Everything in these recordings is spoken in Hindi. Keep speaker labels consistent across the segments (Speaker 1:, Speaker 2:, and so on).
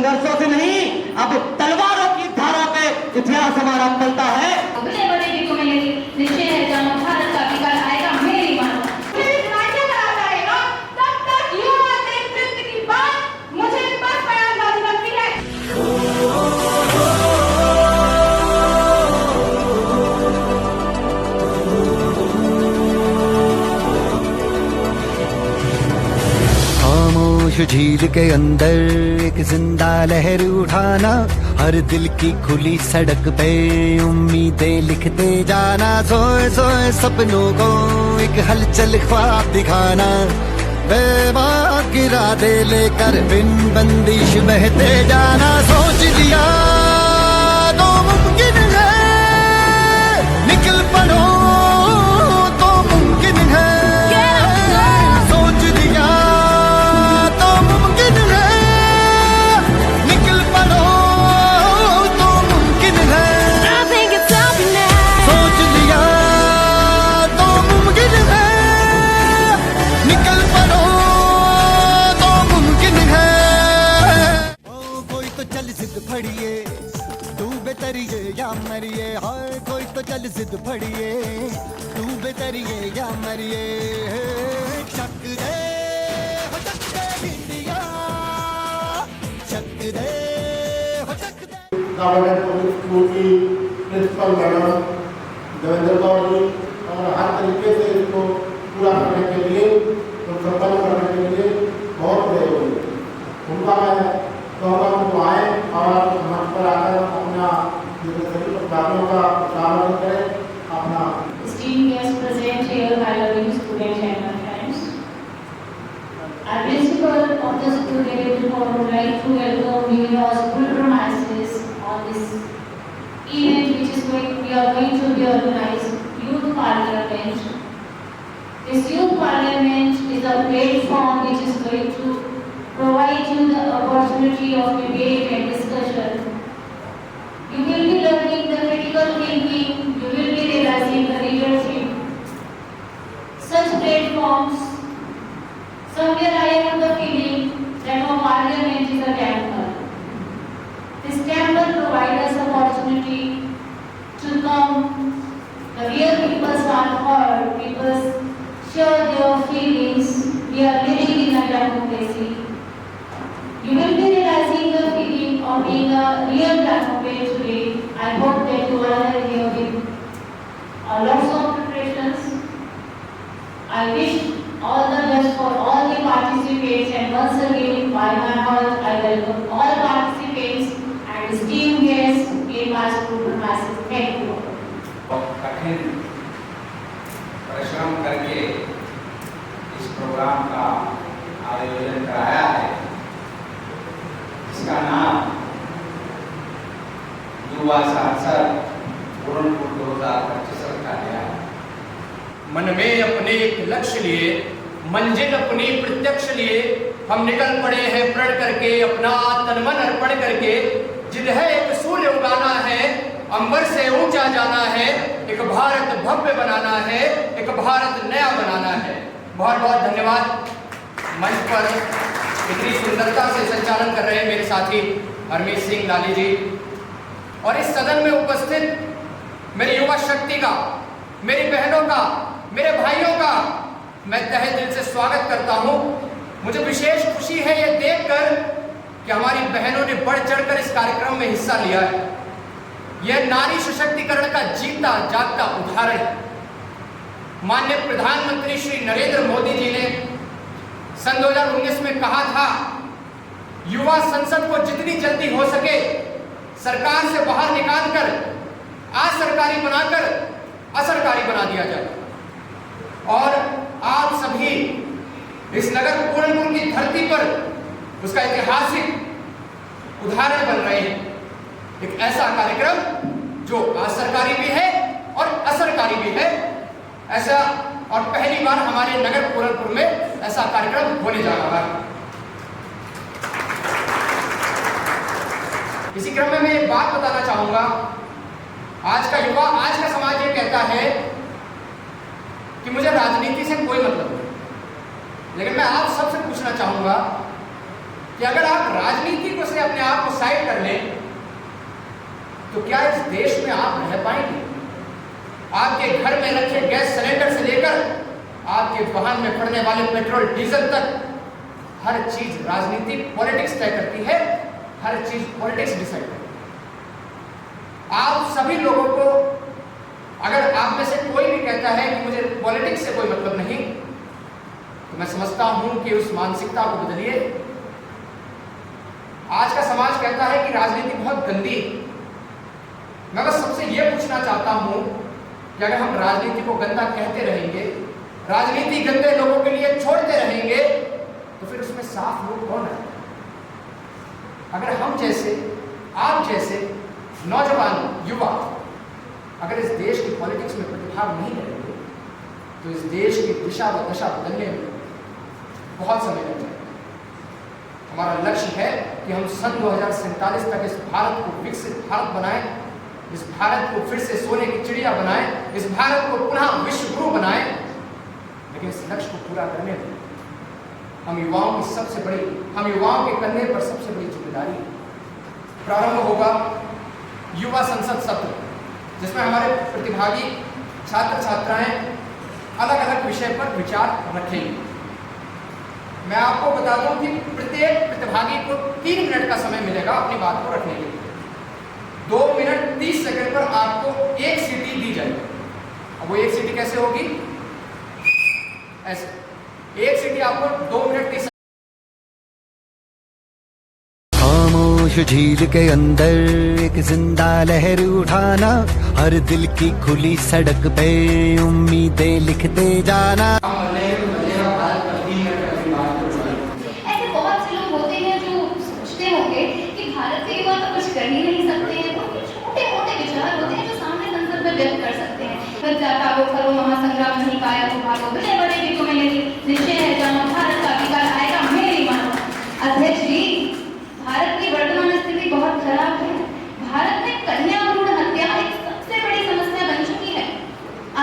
Speaker 1: संघर्षों से नहीं, अब तलवारों की धारा पे इतिहास हमारा पलटा है।
Speaker 2: अगले बढ़ेगी तो मेरी निश्चय है जानो भारत का विकास आएगा मेरी मानो। तब तक युवा नेतृत्व की बात मुझे बस बयानबाजी लगती है।
Speaker 3: खामोश झील के अंदर एक जिंदा लहर उठाना, हर दिल की खुली सड़क पे उम्मीदें लिखते जाना, सोए सोए सपनों को एक हलचल ख्वाब दिखाना, बेबाक इरादे लेकर बिन बंदिश बहते जाना। सोच लिया तो मुमकिन है, निकल पड़ो तो मुमकिन है, सोच लिया तो मुमकिन है, निकल पड़ो तो मुमकिन है, सोच लिया तो मुमकिन है, निकल पड़ो तो मुमकिन है। ओ कोई तो चल जिद फड़िए, डूबे तरिए या मरिए, हाय कोई तो चल जिद फड़िए, डूबे तरिए या मरिए, चक दे हो चक दे इंडिया, चक दे हो चक दे।
Speaker 4: गवर्नमेंट पब्लिक स्कूल की प्रिंसिपल मैडम देवेंद्र कौर जी, और हर तरीके से इसको पूरा करने के लिए, तो सफल करने के लिए बहुत प्रयोग हुए। उनका मैं कहूँगा उनको आए और मंच पर आकर अपना जो सभी प्रतिभागियों का स्वागत करें। अपना
Speaker 2: Esteemed guests present here, my loving students and my friends. Our principal of the school, David Kaur, would like to welcome you in our school premises on this event which is we are going to be organized Youth Parliament. This Youth Parliament is a platform which is going to provide you the opportunity of debate and discussion. You will be learning the critical thinking, you will be realizing the leadership. Such platforms, somewhere I have the feeling that our parliament is a temple. This temple provides us opportunity to come, the real peoples are heard, people share their feelings, we are living in a democracy. You will be realizing the feeling of being a real democrat today. I hope that you all are here with lots of preparations. I wish all the best for all the participants, and once again by my heart I welcome all participants and esteemed guests in my school premises. Thank you.
Speaker 5: कठिन परिश्रम करके इस प्रोग्राम का आयोजन कराया है, इसका नाम युवा सांसद पूरनपुर 2025 रखा गया है।
Speaker 6: मन में अपने एक लक्ष्य लिए, मंजिल अपनी प्रत्यक्ष लिए, हम निकल पड़े हैं प्रण करके, अपना तन मन अर्पण करके। जिद है एक सूर्य उगाना है, अंबर से ऊंचा जाना है, एक भारत भव्य बनाना है, एक भारत नया बनाना है। बहुत बहुत धन्यवाद। मंच पर इतनी सुंदरता से संचालन कर रहे हैं मेरे साथी हरमीत सिंह लाली जी, और इस सदन में उपस्थित मेरी युवा शक्ति का, मेरी बहनों का, मेरे भाइयों का मैं तहे दिल से स्वागत करता हूं। मुझे विशेष खुशी है ये देखकर कि हमारी बहनों ने बढ़ चढ़कर इस कार्यक्रम में हिस्सा लिया है। यह नारी सशक्तिकरण का जीता जागता उदाहरण है। माननीय प्रधानमंत्री श्री नरेंद्र मोदी जी ने सन 2019 में कहा था, युवा संसद को जितनी जल्दी हो सके सरकार से बाहर निकालकर असरकारी बनाकर असरकारी बना दिया जाए। और आप सभी इस नगर पूरनपुर की धरती पर उसका ऐतिहासिक उदाहरण बन रहे हैं। एक ऐसा कार्यक्रम जो असरकारी भी है और असरकारी भी है, ऐसा और पहली बार हमारे नगर पूरनपुर में ऐसा कार्यक्रम होने जा रहा है। इसी क्रम में मैं एक बात बताना चाहूंगा। आज का युवा, आज का समाज ये कहता है कि मुझे राजनीति से कोई मतलब नहीं, लेकिन मैं आप सबसे पूछना चाहूंगा कि अगर आप राजनीति को से अपने आप तो क्या इस देश में आप रह पाएंगे? आपके घर में रखे गैस सिलेंडर से लेकर आपके वाहन में पड़ने वाले पेट्रोल डीजल तक हर चीज राजनीति पॉलिटिक्स तय करती है, हर चीज पॉलिटिक्स डिसाइड करती है। आप सभी लोगों को, अगर आप में से कोई भी कहता है कि मुझे पॉलिटिक्स से कोई मतलब नहीं, तो मैं समझता हूं कि उस मानसिकता को बदलिए। आज का समाज कहता है कि राजनीति बहुत गंदी है। मैं बस सबसे यह पूछना चाहता हूं कि अगर हम राजनीति को गंदा कहते रहेंगे, राजनीति गंदे लोगों के लिए छोड़ते रहेंगे, तो फिर उसमें साफ लोग कौन है? अगर हम जैसे, आप जैसे नौजवान युवा अगर इस देश की पॉलिटिक्स में प्रतिभाग नहीं करेंगे, तो इस देश की दिशा व दशा बदलने में बहुत समय लग जाएगा। हमारा लक्ष्य है कि हम सन 2047 तक इस भारत को विकसित भारत बनाएं, इस भारत को फिर से सोने की चिड़िया बनाएं, इस भारत को पुनः विश्व गुरु बनाएं। लेकिन इस लक्ष्य को पूरा करने में हम युवाओं के कंधे पर सबसे बड़ी जिम्मेदारी है। प्रारंभ होगा युवा संसद सत्र, जिसमें हमारे प्रतिभागी छात्र छात्राएं अलग अलग विषय पर विचार रखेंगे। मैं आपको बता दूं कि प्रत्येक प्रतिभागी को 3 मिनट का समय मिलेगा अपनी बात को रखने के लिए। 2 मिनट 30 सेकंड पर आपको 1 सीटी दी जाएगी। अब वो 1 सीटी कैसे होगी? ऐसे 1 सीटी आपको 2 मिनट 30
Speaker 3: खामोश झील के अंदर एक जिंदा लहर उठाना, हर दिल की खुली सड़क पे उम्मीदें लिखते जाना।
Speaker 2: ऐसे बहुत से लोग होते हैं जो सोचते होंगे कि भारत के युवा तो कुछ कर ही नहीं सकते हैं, तो छोटे मोटे विचार होते हैं जो सामने संसद में व्यक्त कर सकते हैं। फिर जाता वो करो महासंग्राम नहीं पाया तो भागो, विजय बढ़ेगी तुम्हें यदि निश्चय है जानो, भारत का विकास आएगा मेरी मानो। अध्यक्ष जी, भारत की वर्तमान स्थिति बहुत खराब है। भारत में कन्या भ्रूण हत्या एक सबसे बड़ी समस्या बन चुकी है।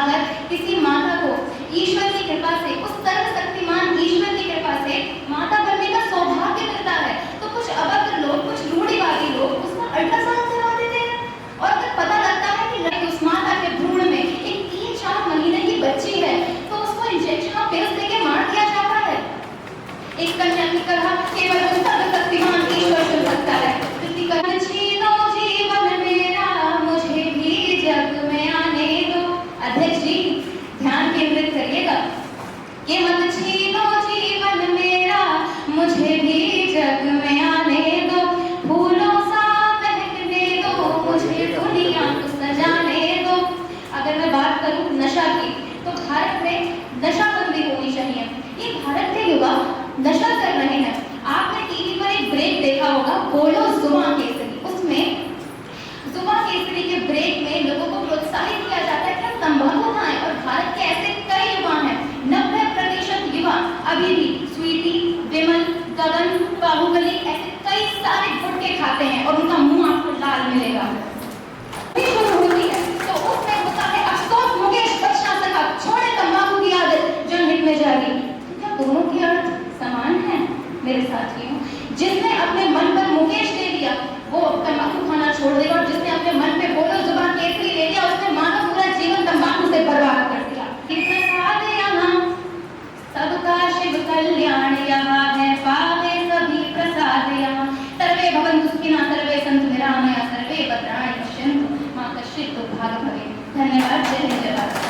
Speaker 2: अगर किसी माता को ईश्वर की कृपा से, उस सर्वशक्तिमान ईश्वर की कृपा से माता बनने का सौभाग्य मिलता है, तो कुछ अभद्र लोग, कुछ रूढ़िवादी लोग उसका अल्ट्रासाउंड करवा देते हैं। और अगर पता लगता है कि उस माता के भ्रूण में एक 3-4 महीने की बच्ची है, तो उसको इंजेक्शन और पिल्स देके मार दिया जाता है। एक कन्या की तरह केवल वो सर्वशक्तिमान ईश्वर चुन सकता है। छीनो जीवन मेरा, मुझे भी जग में आने दो। अध्यक्ष जी, ध्यान केंद्रित करिएगा कि मत छीनो जीवन मेरा, मुझे भी जग में आने दो। फूलों सा महकने दो, मुझे दुनिया को सजाने दो। अगर मैं बात करूं नशा की, तो भारत में नशाबंदी होनी चाहिए। ये भारत के युवा नशा कर रहे हैं। आपने टीवी पर एक ब्रेक देखा होगा, बोलो जुबां केसरी। उसमें जुबां केसरी के ब्रेक में लोगों को प्रोत्साहित किया जाता है कि हम तंबाकू खाएं। और भारत के ऐसे कई युवा हैं, 90% युवा अभी भी स्वीटी, विमल, गगन, बाहुबली ऐसे कई सारे गुटखे खाते हैं और उनका मुंह आपको लाल मिलेगा। शुरू होती है तो उसमें होता है अफसोस मुकेश बच्चन साहब, छोड़े तंबाकू की आदत, जनहित में जारी। क्या दोनों की अर्थ समान है मेरे साथियों? जिसने अपने मन पर मुकेश दे दिया वो तंबाकू खाना छोड़ देगा, और जिसने अपने मन पे बोलो जुबान केसरी ले लिया उसने मानो पूरा जीवन तंबाकू से बर्बाद कर दिया। प्रसाद यहाँ सबका शिव कल्याण यहाँ है, पावे सभी प्रसाद यहाँ। सर्वे भवन्तु सुखिनः, सर्वे सन्तु निरामया, सर्वे भद्राणि पश्यन्तु मा कश्चित् दुर्भाग् भवेत्। धन्यवाद। जय हिंद, जय भारत।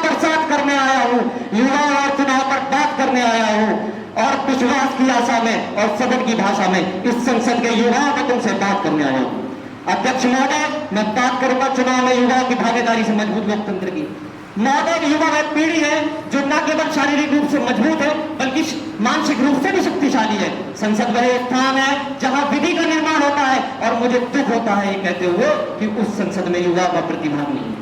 Speaker 1: प्रसाद करने आया हूँ, युवा और चुनाव पर बात करने आया हूँ, और विश्वास की आशा में और सदन की भाषा में इस संसद के युवाओं को तुमसे बात करने आया हूँ। अध्यक्ष महोदय, मैं बात करूंगा चुनाव में युवाओं की भागीदारी से मजबूत लोकतंत्र की। महोदय, युवा वह पीढ़ी है जो न केवल शारीरिक रूप से मजबूत है बल्कि मानसिक रूप से भी शक्तिशाली है। संसद वह स्थान है जहां विधि का निर्माण होता है, और मुझे दुख होता है ये कहते हुए कि उस संसद में युवा का प्रतिभाग नहीं है।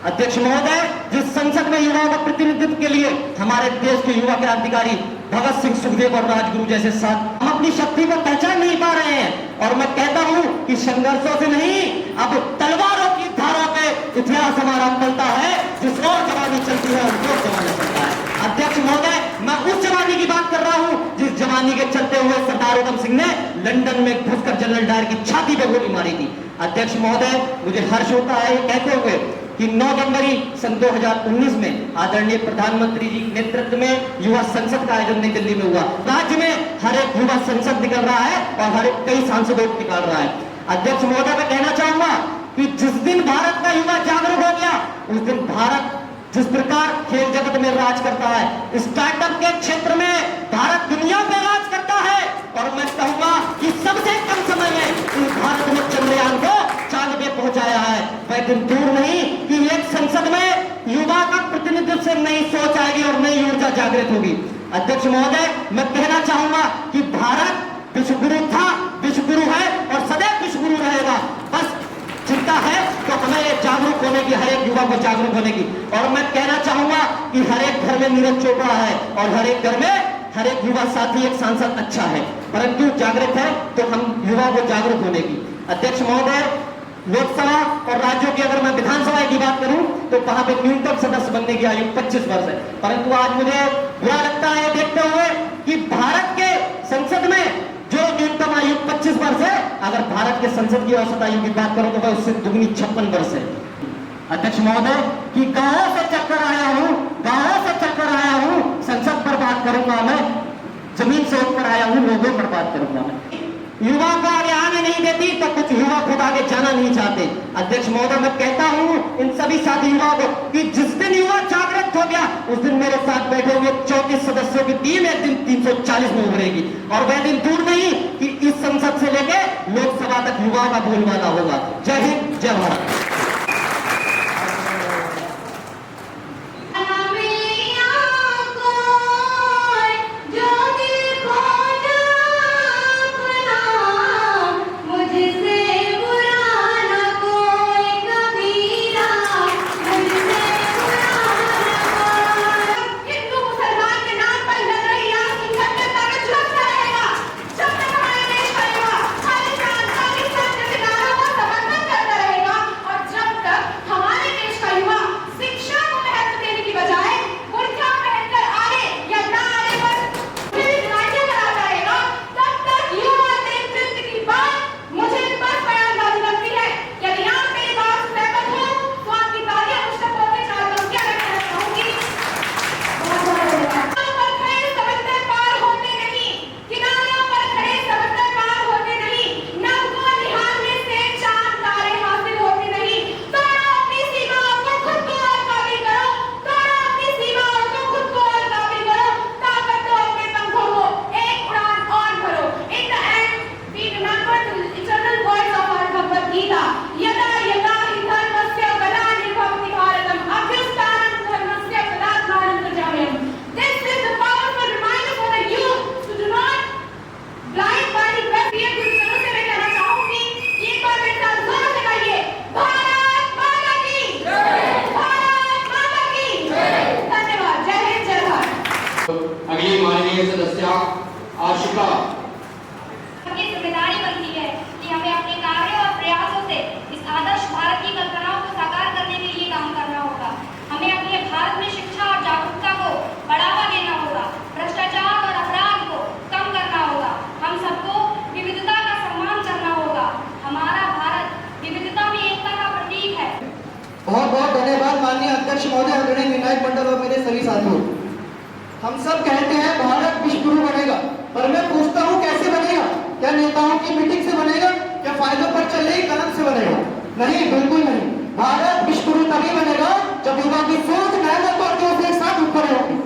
Speaker 1: अध्यक्ष महोदय, जिस संसद में युवाओं का प्रतिनिधित्व के लिए हमारे देश के युवा क्रांतिकारी भगत सिंह, सुखदेव और राजगुरु जैसे साथ, हम अपनी शक्ति को पहचान नहीं पा रहे हैं। और मैं कहता हूं कि संघर्षों से नहीं, अब तलवारों की धारा पे इतिहास हमारा पलता है। जिस और जवानी चलती है उस और जमाना चलता है। अध्यक्ष महोदय, मैं उस जवानी की बात कर रहा हूं जिस जमाने बेईमानी के चलते हुए सरदार उधम सिंह ने लंदन में घुसकर जनरल डायर की छाती पे गोली मारी थी। अध्यक्ष महोदय, मुझे हर्ष होता है कहते हुए कि 9 जनवरी सन 2019 में आदरणीय प्रधानमंत्री जी के नेतृत्व में युवा संसद का आयोजन नई दिल्ली में हुआ। राज्य में हर एक युवा संसद निकल रहा है और हर एक कई सांसदों को निकाल रहा है। अध्यक्ष महोदय, मैं कहना चाहूंगा कि जिस दिन भारत का युवा जागरूक हो गया, उस दिन भारत जिस प्रकार खेल जगत में राज करता है, स्टार्टअप के क्षेत्र में भारत दुनिया में राज करता है। और मैं कहूंगा कि सबसे कम समय में भारत ने चंद्रयान को चांद पे पहुंचाया है। वह दिन दूर नहीं कि एक संसद में युवा का प्रतिनिधित्व से नई सोच आएगी और नई ऊर्जा जागृत होगी। अध्यक्ष महोदय, मैं कहना चाहूंगा कि भारत विश्वगुरु था, विश्वगुरु है और सदैव विश्वगुरु रहेगा। बस चिंता है तो हमें जागरूक होने की, हर एक युवा को जागरूक होने की। और मैं कहना चाहूंगा कि हर एक घर में नीरज चोपड़ा है और हर एक घर में हर एक युवा साथी, एक सांसद अच्छा है, परंतु जागृत है तो हम युवा को जागरूक होने की। अध्यक्ष महोदय, लोकसभा और राज्यों की अगर मैं विधानसभा की बात करूं तो वहां पे न्यूनतम सदस्य बनने की आयु 25 वर्ष है, परंतु आज मुझे बुरा लगता है देखते हुए कि भारत के संसद में जो न्यूनतम आयु 25 वर्ष है, अगर भारत के संसद की औसत आयु की बात करो तो वह उससे दुगनी 56 वर्ष है। अध्यक्ष महोदय, कि गांवों से चक्कर आया हूं, गांवों से चक्कर आया हूं, संसद पर बात करूंगा मैं, जमीन से उठकर आया हूं, लोगों पर बात करूंगा मैं। युवा को आगे आने नहीं देती तो कुछ युवा खुद आगे जाना नहीं चाहते। अध्यक्ष महोदय, मैं कहता हूं इन सभी साथी युवाओं को कि जिस दिन युवा जागृत हो गया, उस दिन मेरे साथ बैठे हुए 34 सदस्यों की टीम एक दिन 340 में उभरेगी। और वह दिन दूर नहीं कि इस संसद से लेके लोकसभा तक युवाओं का बोलबाला होगा। जय हिंद, जय भारत।
Speaker 6: अगली माननीय सदस्य आशिका।
Speaker 7: की जिम्मेदारी बनती है कि हमें अपने कार्यों और प्रयासों से इस आदर्श भारत की कल्पनाओं को साकार करने के लिए काम करना होगा। हमें अपने भारत में शिक्षा और जागरूकता को बढ़ावा देना होगा, भ्रष्टाचार और अपराध को कम करना होगा। हम सबको विविधता का सम्मान करना होगा। हमारा भारत विविधता में एकता का प्रतीक है।
Speaker 8: बहुत बहुत धन्यवाद माननीय अध्यक्ष महोदय, आदरणीय विनायक मंडल और मेरे सभी साथियों। हम सब कहते हैं भारत विश्वगुरु बनेगा, पर मैं पूछता हूँ कैसे बनेगा? क्या नेताओं की मीटिंग से बनेगा? क्या फायदों पर चल रही कलम से बनेगा? नहीं, बिल्कुल नहीं। भारत विश्वगुरु तभी बनेगा जब युवा की सोच मेहनत और जोश एक साथ ऊपर होगी।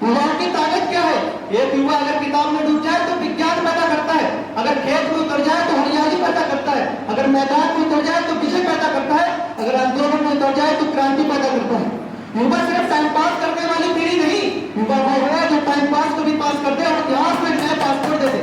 Speaker 8: युवाओं की ताकत क्या है? एक युवा अगर किताब में डूब जाए तो विज्ञान पैदा करता है, अगर खेत में उतर जाए तो हरियाली पैदा करता है, अगर मैदान में उतर जाए तो विजय पैदा करता है, अगर आंदोलन में उतर जाए तो क्रांति पैदा करता है। युवा सिर्फ टाइम पास करने वाली पीढ़ी नहीं, युवा वो है जो टाइम पास को भी पास करते और इतिहास में नया पासपोर्ट दे दे।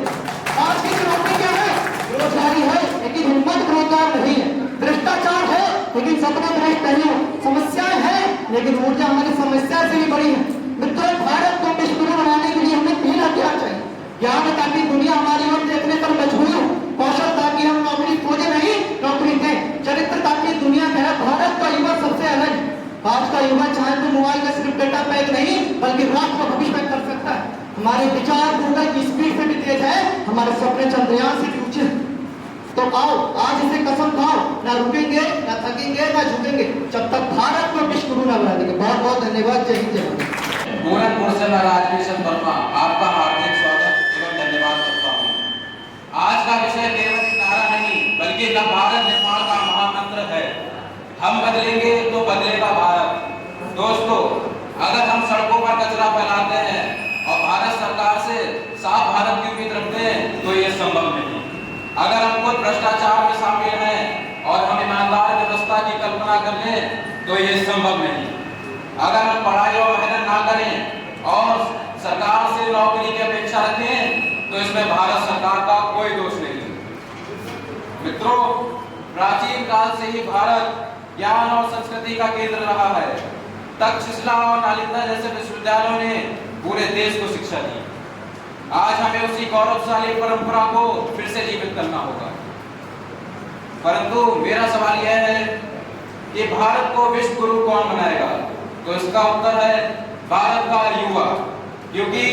Speaker 8: आज की चुनौती क्या है? बेरोजगारी है लेकिन हिम्मत रोजगार नहीं है, भ्रष्टाचार है लेकिन सपना भ्रष्ट नहीं है, समस्याएं हैं लेकिन ऊर्जा हमारी समस्या से भी बड़ी है। मित्रों, भारत को विश्वगुरु बनाने के लिए हमें 3 हथियार चाहिए। ज्ञान ताकि दुनिया हमारी ओर देखने पर मजबूर हो, कौशल ताकि हम नौकरी खोजे नहीं नौकरी दें, चरित्र ताकि दुनिया कहे भारत का युवा सबसे अलग है। आज का युवा चाहे तो मोबाइल में सिर्फ डेटा पैक नहीं बल्कि राष्ट्र का भविष्य कर सकता है। हमारे विचार गूगल की स्पीड से भी यहाँ से पूछे तो आओ आज इसे कसम खाओ, ना रुकेंगे ना थकेंगे ना झुकेंगे जब तक भारत को विश्व गुरु ना बना देंगे। बहुत बहुत धन्यवाद। जय हिंद, जय भारत।
Speaker 5: गोरखपुर से मैं राजकिशन वर्मा आपका हार्दिक स्वागत एवं धन्यवाद करता हूँ। आज का विषय केवल एक नारा नहीं बल्कि नव भारत निर्माण का महामंत्र है। हम बदलेंगे तो बदलेगा भारत। दोस्तों, अगर हम सड़कों पर कचरा फैलाते हैं और भारत सरकार से साफ भारत की उम्मीद रखते हैं तो ये संभव नहीं। अगर हम खुद भ्रष्टाचार में शामिल हैं और हम ईमानदार व्यवस्था की कल्पना कर लें तो ये संभव नहीं। अगर हम पढ़ाई और मेहनत ना करें और सरकार से नौकरी की अपेक्षा रखें तो इसमें भारत सरकार का कोई दोष नहीं। मित्रों, प्राचीन काल से ही भारत ज्ञान और संस्कृति का केंद्र रहा है। तक्षशिला और नालंदा जैसे विश्वविद्यालयों ने पूरे देश को शिक्षा दी। आज हमें उसी गौरवशाली परंपरा को फिर से जीवित करना होगा। परंतु मेरा सवाल यह है कि भारत को विश्व गुरु कौन बनाएगा? तो इसका उत्तर है भारत का युवा, क्योंकि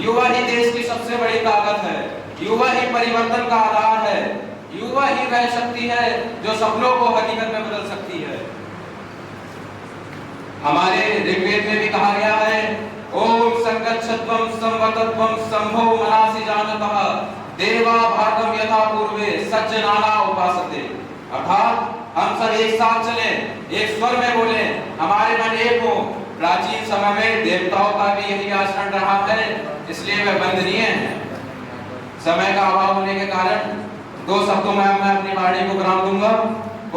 Speaker 5: युवा ही देश की सबसे बड़ी ताकत है। युवा ही परिवर्तन का आधार है। युवा ही वह शक्ति है जो सपनों को हकीकत में बदल सकती है। हमारे ऋग्वेद में भी कहा गया है, ओम संगच्छत्वम संवतत्वम संभो मनासि जानतः देवा भागम यथा पूर्वे सज्जनाना उपासते। अर्थात हम सब एक साथ चलें, एक स्वर में बोलें, हमारे मन एक हो। प्राचीन समय में देवताओं का भी यही आचरण रहा है, इसलिए वे वंदनीय हैं। समय का अभाव होने के कारण दो शब्दों में मैं अपनी वाणी को विराम दूंगा।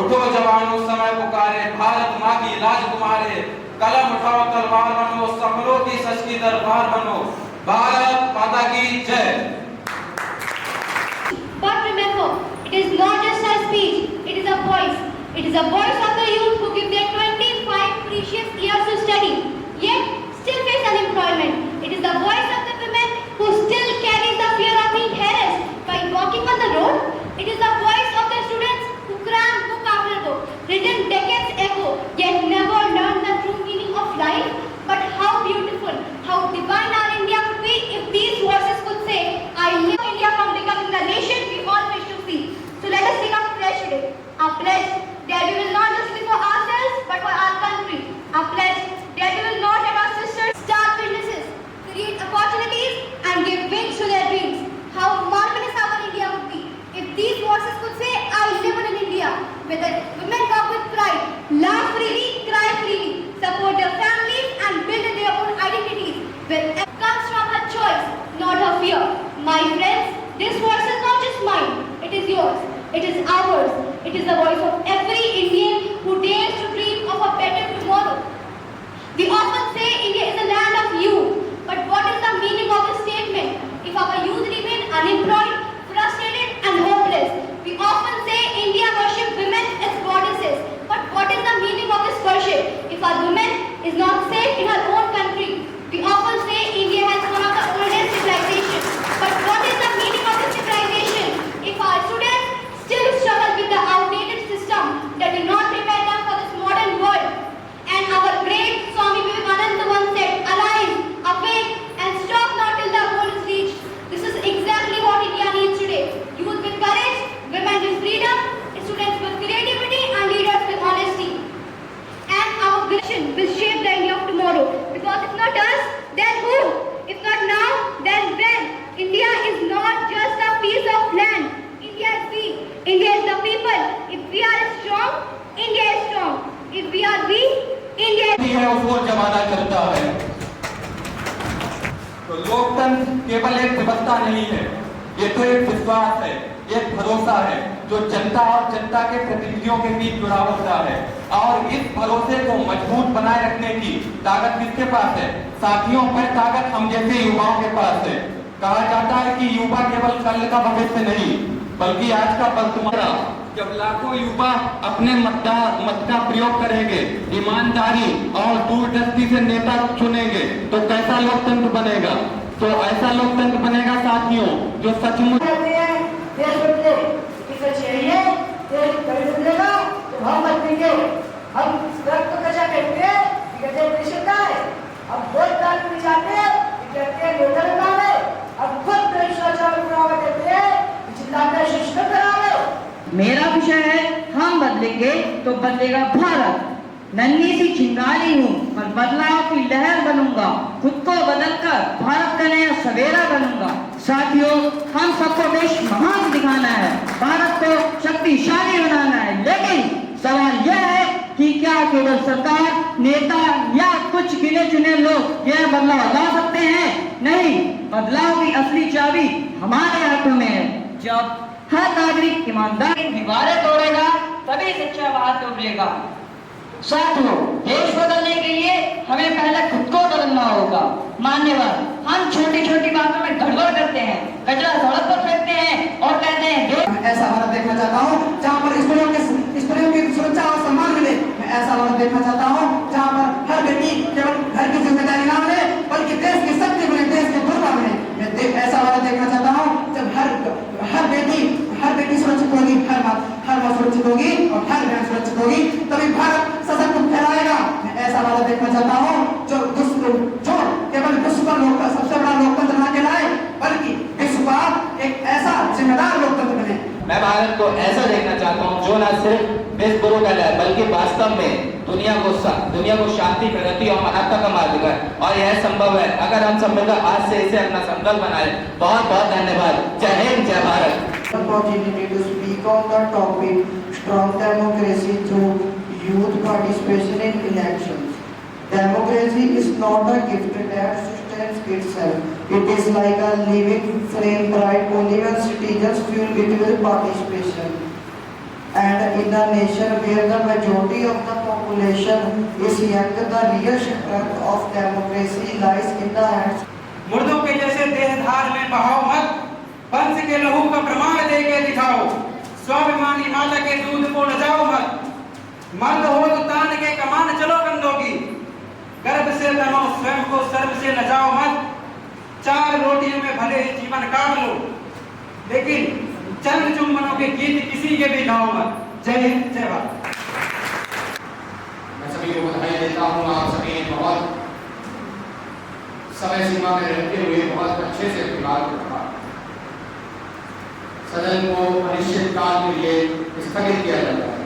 Speaker 5: उठो जवानों समय पुकारे, भारत माँ की लाज तुम्हारे। कलम उठाओ तलवार बनो, सपनों की सच की दरबार बनो। भारत माता की जय।
Speaker 7: But remember, it is not just a speech, it is a voice. It is a voice of the youth who give their 25 precious years to study, yet still face unemployment. It is the voice of the women who still carry the fear of being harassed by walking on the road. It is the voice of the students who cram book after book, written decades ago, yet never learned the true meaning of life. But how beautiful, how divine our India would be if these voices could say, I live India from becoming the nation we all wish to see. So let us take our pledge today. Our pledge that we will not just live for ourselves but for our country. Our pledge that we will not let our sisters start businesses, create opportunities and give wings to their dreams. How marvelous our India would be if these voices could say, I live in an India where the women walk with pride, laugh freely, cry freely, support their families and build their own identities, where it comes from her choice, not her fear. My friends, this voice is not just mine, it is yours, it is ours. It is the voice of every Indian who dares to dream of a better tomorrow. We often say India is a land of youth, but what is the meaning of this statement if our youth remain unemployed, frustrated and hopeless? We often say India worship women as goddesses, but what is the meaning of this worship if our woman is not safe in her own country? We often say India has one of the oldest civilizations, but what is the meaning of this civilization if our students still struggle with the outdated system that do not prepare them for this modern world? And our great Swami Vivekananda once said, arise, awake and stop not till the goal is reached. This is exactly what India needs today. Youth with courage, women with freedom, students with creativity and leaders with honesty. And our vision will shape the India of tomorrow. Because if not us, then who? If not now, then when? India is not just a piece of land. India is we. India is the people. If we are strong, India is strong. If we are weak, India is
Speaker 6: है उसको जमाना चलता है। तो लोकतंत्र केवल एक व्यवस्था नहीं है, ये तो एक विश्वास है, एक भरोसा है जो जनता और जनता के प्रतिनिधियों के बीच जुड़ा होता है। और इस भरोसे को मजबूत बनाए रखने की ताकत किसके पास है? साथियों, पर ताकत हम जैसे युवाओं के पास है। कहा जाता है कि युवा केवल कल का भविष्य नहीं बल्कि आज का वर्तमान। जब लाखों युवा अपने मत का प्रयोग करेंगे, ईमानदारी और दूरदृष्टि से नेता चुनेंगे तो कैसा लोकतंत्र बनेगा? तो ऐसा लोकतंत्र बनेगा साथियों जो सचमुच
Speaker 8: हम बदलेंगे। हम रक्त कचा कहते हैं, कहते हैं देश का है। अब वोट डालने नहीं जाते, कहते हैं नेता है। अब खुद भ्रष्टाचार कहते हैं,
Speaker 9: मेरा विषय है हम बदलेंगे तो बदलेगा भारत। नन्ही सी चिंगारी हूँ पर बदलाव की लहर बनूंगा, खुद को बदलकर भारत का नया सवेरा बनूंगा। साथियों, हम सबको देश महान दिखाना है, भारत को शक्तिशाली बनाना है, लेकिन सवाल यह है कि क्या केवल सरकार, नेता या कुछ गिने चुने लोग यह बदलाव ला सकते हैं? नहीं, बदलाव की असली चाबी हमारे हाथों में है। जब हर नागरिक ईमानदारी दीवारें तोड़ेगा तभी सच्चा भारत उभरेगा। साथियों, देश बदलने के लिए हमें पहले खुद को बदलना होगा। मान्यवर, हम छोटी छोटी बातों में गड़बड़ करते हैं, कचरा सड़क पर फेंकते हैं और कहते हैं
Speaker 8: मैं ऐसा भारत देखना चाहता हूँ जहाँ पर स्त्रियों की सुरक्षा और सम्मान मिले। मैं ऐसा भारत देखना चाहता हूँ जहाँ पर हर बेटी केवल घर की जिम्मेदारी ना बने बल्कि देश की शक्ति बने, देश के दुर्गा बने। मैं ऐसा भारत देखना चाहता हूँ जब हर बेटी सुरक्षित होगी, हर माँ सुरक्षित होगी और हर बहन सुरक्षित होगी, तभी भारत सशक्त फहराएगा। मैं ऐसा भारत देखना चाहता हूँ जो केवल विश्व का सबसे बड़ा लोकतंत्र ना कहलाए बल्कि विश्व का एक ऐसा जिम्मेदार लोकतंत्र बने।
Speaker 5: मैं भारत को ऐसा देखना चाहता हूँ जो न सिर्फ देश गुरु कहलाए बल्कि वास्तव में दुनिया को शांति, प्रगति और मानवता का मार्ग दिखाए। और यह संभव है अगर हम सब मिलकर आज से इसे अपना संकल्प बनाए। बहुत बहुत धन्यवाद। जय हिंद, जय Bharat.
Speaker 8: Opportunity to speak on the topic strong democracy through youth participation in elections. Democracy is not a gift that sustains itself. It is like a living flame bright only when citizens feel it with participation. And in a nation where the majority of the population is young, the real strength of democracy lies in the hands.
Speaker 5: मुर्दों के जैसे देहधार में बहाओ मत, वंश के लहू का प्रमाण दे के दिखाओ। स्वाभिमानी माता के दूध को लजाओ मत, मर्द हो तो तान के कमान चलो कंधों की। गर्भ से तनो स्वयं को सर्व से लजाओ मत, चार रोटियों में भले ही जीवन काट लो, लेकिन चरण चुम्बनों के गीत किसी के भी गाओ मत। जय हिंद, जय भारत।
Speaker 6: मैं सभी को बधाई देता हूँ। आप सभी बहुत समय सीमा में रहते हुए बहुत अच्छे से विवाद रखा। सदन को अनिश्चित काल के लिए स्थगित किया जाता है।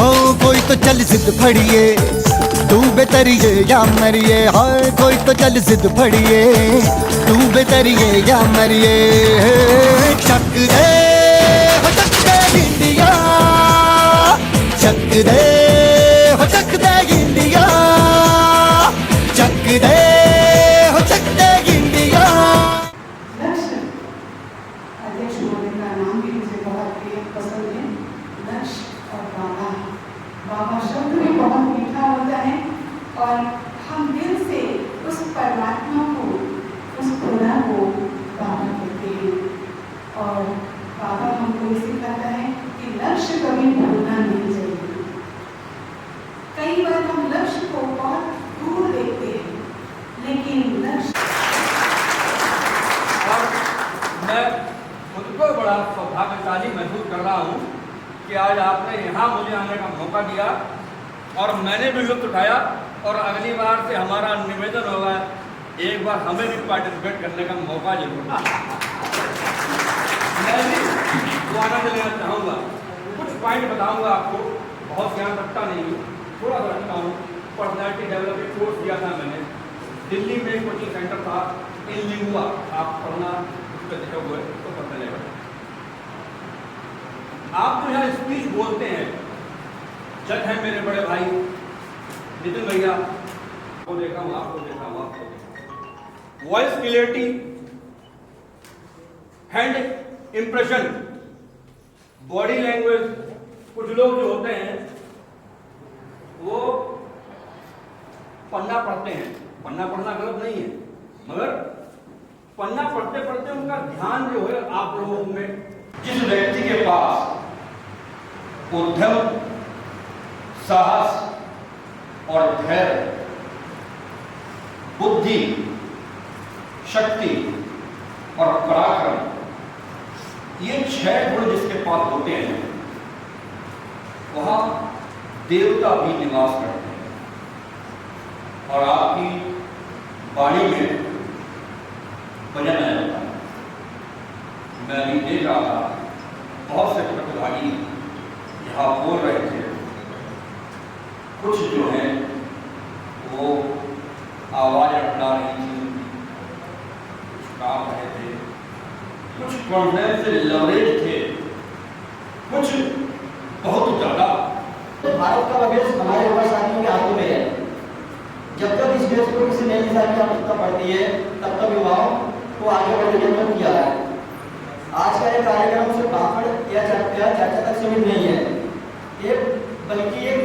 Speaker 3: ओ कोई तो चल जिद फड़िए, तू बेतरिए या मरिए। हाय कोई तो चल जिद फड़िए, तू बेतरिए या मरिए। चक दे हो चक दे इंडिया, चक दे हो चक दे इंडिया, चक दे हो चक दे इंडिया।
Speaker 10: लक्ष्य अध्यक्ष महोदय का नाम भी मुझे बहुत प्रिय पसंद है। लक्ष्य और बाबा, बाबा शब्द भी बहुत मीठा होता है और हम दिल से उस परमात्मा को, उस खुदा को बाबा कहते हैं। और बाबा हमको ये सिखाता है कि लक्ष्य कभी भूलना नहीं चाहिए। कई बार हम लक्ष्य को बहुत दूर देखते हैं, लेकिन लक्ष्य।
Speaker 6: और मैं खुद को बड़ा सौभाग्यशाली महसूस कर रहा हूँ कि आज आपने यहाँ मुझे आने का मौका दिया और मैंने भी लुत्फ उठाया। और अगली बार से हमारा निवेदन होगा, एक बार हमें भी पार्टिसिपेट करने का मौका जरूर। मैं भी वो आनंद लेना चाहूँगा। कुछ पॉइंट बताऊँगा आपको, बहुत ज्ञान रखता नहीं हूँ, थोड़ा सा रखता हूँ। पर्सनैलिटी डेवलपमेंट कोर्स दिया था मैंने, दिल्ली में एक कोचिंग सेंटर था इन लिंगुआ, आप पढ़ना उस पर लिखे हुए तो पता चलेगा। आप तो यहाँ स्पीच बोलते हैं, जज है मेरे बड़े भाई नितिन भैया, वो देखा हूँ, आपको देखा हूँ, आपको voice clarity, hand impression, body language. कुछ लोग जो होते हैं वो पन्ना पढ़ते हैं, पन्ना पढ़ना गलत नहीं है, मगर पन्ना पढ़ते पढ़ते उनका ध्यान जो है आप लोगों में। जिस व्यक्ति के पास उद्यम, साहस और धैर्य, बुद्धि, शक्ति और पराक्रम, ये 6 गुण जिसके पास होते हैं, वहां देवता भी निवास करते हैं। और आपकी वाणी में वजन आया होता है। मैं अभी देख रहा था बहुत से प्रतिभागी
Speaker 11: यहाँ बोल रहे थे, कुछ जो है वो आवाज उठा रही थी, कुछ काम रहे थे, कुछ कॉन्फ्रेंस से लवरेज थे, कुछ बहुत ज्यादा।
Speaker 8: भारत का भविष्य हमारे युवा साथियों के हाथों में है। जब तक इस देश को किसी नई दिशा की आवश्यकता पड़ती है, तब तक युवाओं को आगे बढ़ने की जरूरत किया है। आज का ये कार्यक्रम सिर्फ भाषण या चर्चा तक सीमित नहीं है, ये बल्कि एक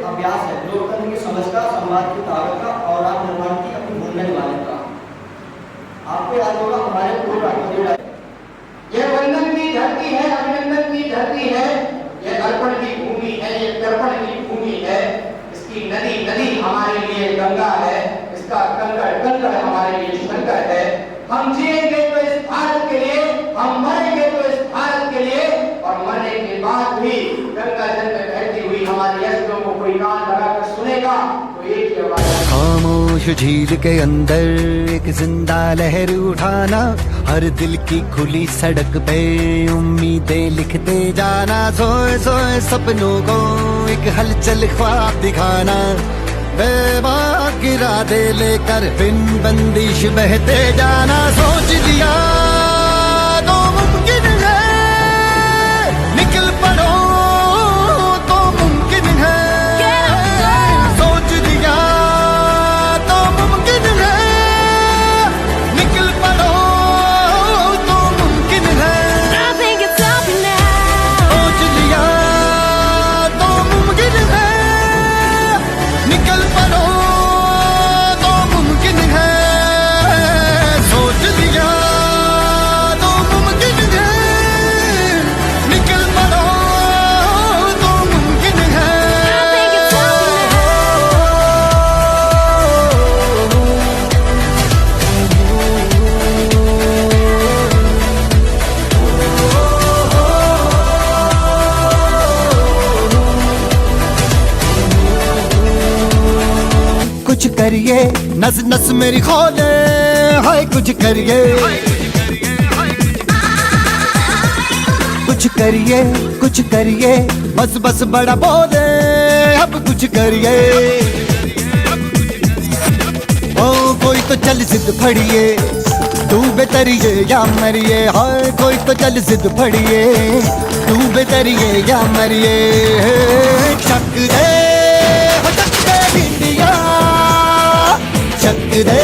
Speaker 8: अभ्यास है लोकतंत्र की समझ का, संवाद की ताकत का और राष्ट्र निर्माण की अपनी भूमिका निभाने का। आपको याद होगा हमारे पूर्व राष्ट्रपति,
Speaker 12: ये वंदन की धरती है, अभिनंदन की धरती है, ये अर्पण की भूमि है, ये तर्पण की भूमि है। इसकी नदी नदी हमारे लिए गंगा है, इसका कंकड़ कंकड़ हमारे लिए शंकर है। हम जिएंगे तो इस भारत के लिए, हम मरेंगे तो इस भारत के लिए, और मरने के बाद भी गंगा जल में बहती हुई हमारी अस्थियों को कोई कान लगाकर सुनेगा तो एक ही आवाज है।
Speaker 3: खामोश झील के अंदर एक जिंदा लहर उठाना, हर दिल की खुली सड़क पे उम्मीदें लिखते जाना, सोए सोए सपनों को एक हलचल ख्वाब दिखाना, बेबाक इरादे लेकर बिन बंदिश बहते जाना। सोच लिया तो मुमकिन है, निकल पड़ो तो मुमकिन है, सोच लिया तो मुमकिन है, निकल पड़ो तो मुमकिन है, सोच लिया तो मुमकिन है, निकल पड़ो तो मुमकिन है, सोच लिया तो मुमकिन है, निकल पड़ो तो मुमकिन है। कुछ करिए नस नस मेरी खोले, हाय कुछ करिए, कुछ करिए, बस बस बड़ा बोले, अब कुछ करिए। ओ कोई तो चल जिद फड़िए, डूबे तरिए या मरिए, हाय कोई तो चल जिद फड़िए, डूबे तरिए या मरिए। चक दे इंडिया, चक दे